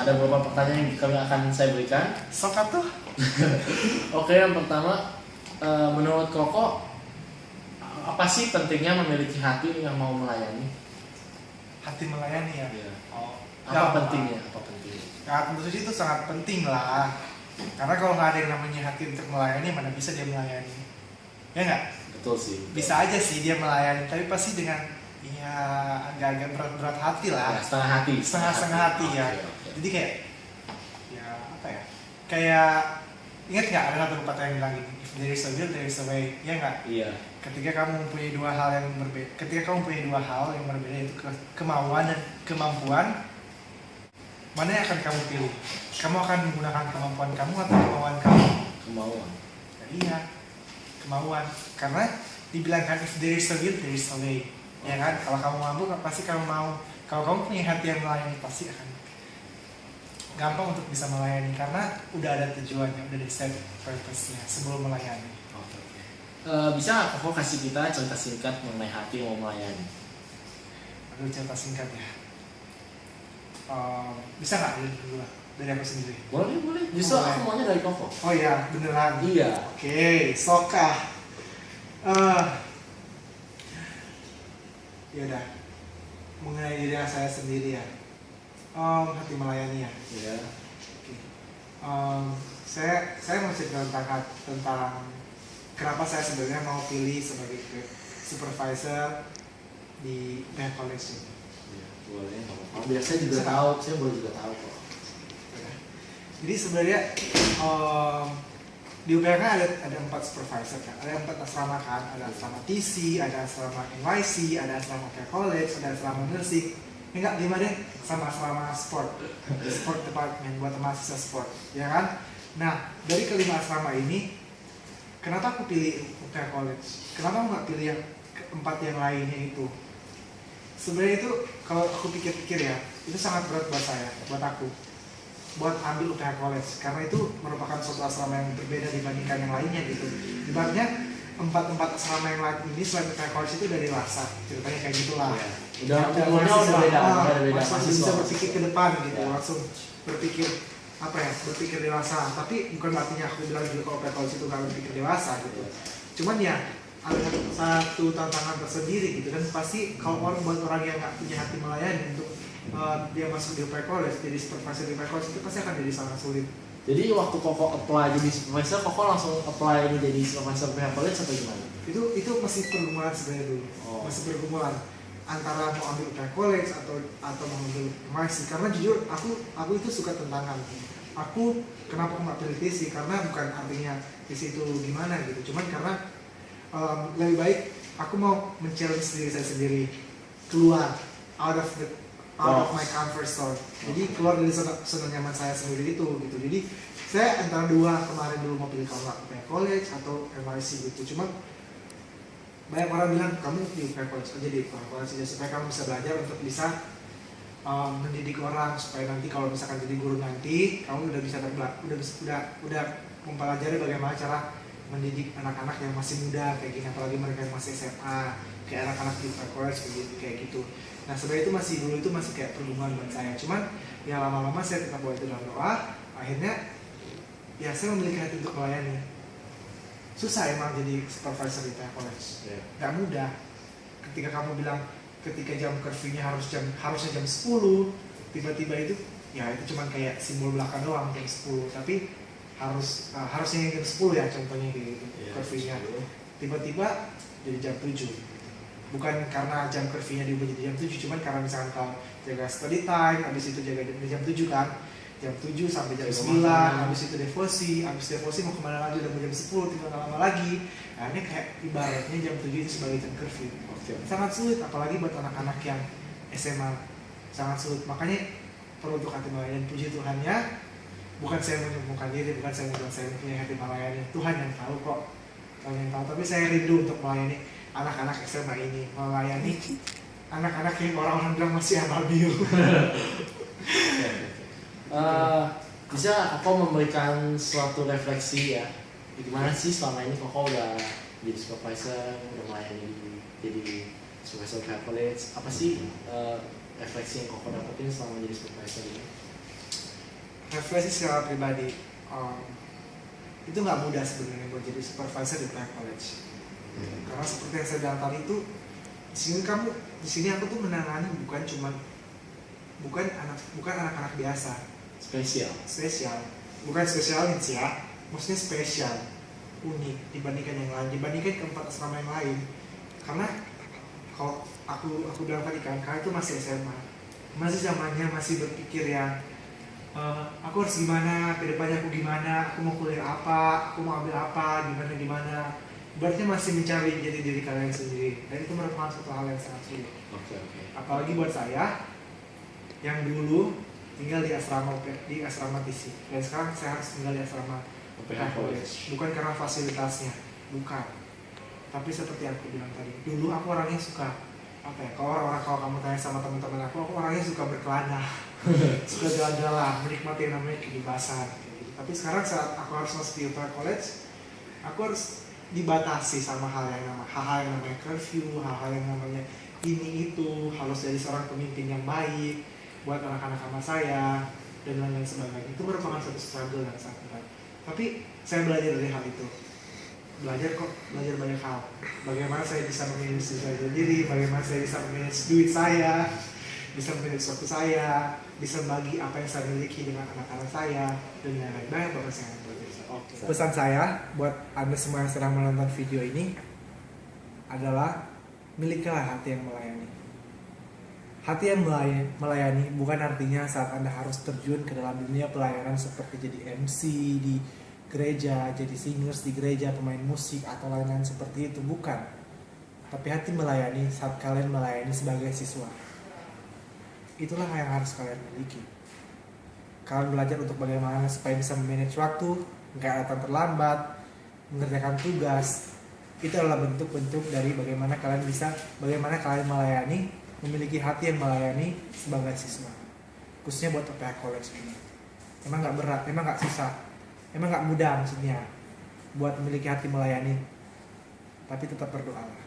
ada beberapa pertanyaan yang kami akan saya berikan. Sok atuh. Oke, yang pertama, menurut Koko, apa sih pentingnya memiliki hati yang mau melayani? Hati melayani ya. Iya. Oh. Apa pentingnya? Apa pentingnya? Ya tentu saja itu sangat penting lah. Karena kalau nggak ada yang namanya hati untuk melayani, mana bisa dia melayani? Ya nggak? Betul sih. Bisa aja sih dia melayani, tapi pasti dengan ya agak-agak berat-berat hati lah. Ya, setengah hati. Setengah hati ya. Oke. Jadi kayak ya apa ya? Kayak ingat nggak ada satu pepatah yang bilang gini, if there is a will, there is a way, ya nggak? Iya. Ketika kamu mempunyai dua hal yang berbeda, yaitu kemauan dan kemampuan, mana yang akan kamu pilih? Kamu akan menggunakan kemampuan kamu atau kemauan kamu? Kemauan. Ya, iya, kemauan. Karena dibilangkan if there is a will, there is a way, ya kan? Kalau kamu mampu, pasti kamu mau. Kalau kamu punya hati yang melayani, pasti akan gampang untuk bisa melayani karena udah ada tujuannya, udah di set purpose-nya sebelum melayani. Oke. Bisa nggak Koko kasih kita cerita singkat mengenai hati yang mau melayani? Aduh, cerita singkat ya. Bisa nggak dari aku sendiri? Boleh. Justru Boleh. aku maunya dari Koko. Oh iya, beneran. Iya. Oke, sokah. Ya udah. Mengenai diri saya sendiri ya. Hati melayani ya. Iya. Oke. Saya mau cerita tentang kenapa saya sebenarnya mau pilih sebagai supervisor di UPH College ini. Iya, boleh. Biar saya juga tahu, saya boleh juga tahu kok. Jadi sebenarnya di UPH kan ada 4 supervisor kan, ada 4 asrama kan, ada asrama TC, ada asrama NYC, ada asrama UPH College, ada asrama nursing. Enggak, 5 deh, sama asrama sport department buat mahasiswa sport, ya kan? Nah, dari kelima asrama ini, kenapa aku pilih UPH College? Kenapa aku nggak pilih yang keempat yang lainnya itu? Sebenarnya itu kalau aku pikir-pikir ya, itu sangat berat buat saya, buat aku, buat ambil UPH College karena itu merupakan suatu asrama yang berbeda dibandingkan yang lainnya gitu. Ibaratnya empat asrama yang lain ini selain UPH College itu udah dewasa, ceritanya kayak gitulah. Udah umurnya udah beda. Langsung bisa berpikir ke depan gitu, Ya. langsung berpikir berpikir dewasa. Tapi bukan artinya aku bilang juga kalau UPH College itu nggak berpikir dewasa gitu. Cuman ya ada satu tantangan tersendiri gitu, dan pasti kalau buat orang yang nggak punya hati melayani untuk dia masuk di UPH College, jadi supervisor di UPH College itu pasti akan jadi sangat sulit. Jadi waktu Koko apply jadi supervisor, Koko langsung apply ini jadi supervisor PH College atau gimana? Itu masih pergumulan sebenarnya dulu. Masih pergumulan antara mau ambil UPH College atau mau ambil MIC, karena jujur aku itu suka tantangan. Kenapa aku nggak pilih TC? Karena bukan artinya TC itu gimana gitu, cuman karena lebih baik aku mau men-challenge diri saya sendiri, keluar out of my comfort zone. Jadi keluar dari zona nyaman saya sendiri itu gitu. Jadi saya antara dua kemarin dulu mau pilih kalau UPH College atau MIC gitu. Cuma banyak orang bilang kamu di UPH College aja, di UPH College aja supaya kamu bisa belajar untuk bisa mendidik orang, supaya nanti kalau misalkan jadi guru nanti kamu udah bisa udah mempelajari bagaimana cara mendidik anak-anak yang masih muda kayak gini, apalagi mereka yang masih SMA, kayak anak-anak di UPH College kayak gitu. Nah sebenarnya itu masih kayak pergumulan buat saya. Cuman ya lama-lama saya tetap bawa itu dalam doa. Akhirnya ya saya memiliki hati untuk melayani. Susah emang jadi supervisor di UPH College. Gak mudah. Ketika kamu bilang ketika jam curfew-nya harusnya jam 10, tiba-tiba itu ya itu cuman kayak simbol belakang doang jam 10, tapi harusnya jam 10 ya contohnya kayak gitu curfew-nya. Tiba-tiba jadi jam 7. Bukan karena jam curfew-nya diubah jadi jam 7, cuman karena misalkan kalau jaga study time, habis itu jaga jam 7 kan, jam 7 sampai jam 9, habis itu devosi mau kemana lagi, udah mau jam 10, tinggal gak lama lagi. Nah ini kayak ibaratnya jam 7 itu sebagai jam curfew. Sangat sulit, apalagi buat anak-anak yang SMA, sangat sulit. Makanya perlu untuk hati melayani. Puji Tuhannya, bukan saya menyombongkan diri, bukan saya bilang saya punya hati melayani, Tuhan yang tahu kok, Tuhan yang tahu. Tapi saya rindu untuk melayani anak-anak SMA ini, melayani anak-anak yang orang-orang bilang masih ababil. Bisa Koko memberikan suatu refleksi ya, gimana sih selama ini Koko udah jadi supervisor, udah melayani jadi supervisor PH College, apa sih refleksi yang Koko dapetin selama jadi supervisor ini? refleksi secara pribadi, itu nggak mudah sebenarnya buat jadi supervisor di Upaya College. Karena seperti yang saya bilang tadi itu, di sini aku tuh menangani bukan anak-anak biasa, spesial, bukan spesial needs ya, maksudnya spesial, unik dibandingkan yang lain, dibandingkan keempat asrama yang lain. Karena kalau aku bilang tadi kan, kalian itu masih SMA, masih zamannya masih berpikir ya, aku harus gimana, kedepannya aku gimana, aku mau kuliah apa, aku mau ambil apa, gimana. Berarti masih mencari jati diri kalian sendiri, dan itu merupakan suatu hal yang sangat sulit. Apalagi buat saya yang dulu tinggal di asrama TC, dan sekarang saya harus tinggal di asrama College. Bukan karena fasilitasnya, bukan. Tapi seperti yang aku bilang tadi, dulu aku orangnya suka kalau kamu tanya sama teman-teman aku orangnya suka berkelana, suka jalan-jalan, menikmati yang namanya kebebasan. Tapi sekarang saat aku harus masuk di Upaya College, aku harus dibatasi sama hal yang namanya curfew, hal-hal yang namanya ini itu, harus jadi seorang pemimpin yang baik buat anak-anak sama saya dan lain-lain sebagainya. Itu merupakan suatu struggle yang sangat berat. Tapi saya belajar dari hal itu, belajar banyak hal. Bagaimana saya bisa memanage diri saya sendiri, bagaimana saya bisa memanage duit saya, bisa memanage waktu saya, bisa bagi apa yang saya miliki dengan anak-anak saya, dan lain-lain. Banyak banget saya belajar. Pesan saya buat Anda semua yang sedang menonton video ini adalah milikilah hati yang melayani. Hati yang melayani bukan artinya saat Anda harus terjun ke dalam dunia pelayanan seperti jadi MC di gereja, jadi singers di gereja, pemain musik atau lain-lain seperti itu, bukan. Tapi hati melayani saat kalian melayani sebagai siswa. Itulah yang harus kalian miliki. Kalian belajar untuk bagaimana supaya bisa memanage waktu, nggak datang terlambat, mengerjakan tugas. Itu adalah bentuk-bentuk dari bagaimana kalian melayani, memiliki hati yang melayani sebagai siswa. Khususnya buat Upaya College ini. Emang nggak berat, emang nggak susah, emang nggak mudah maksudnya buat memiliki hati melayani. Tapi tetap berdoalah.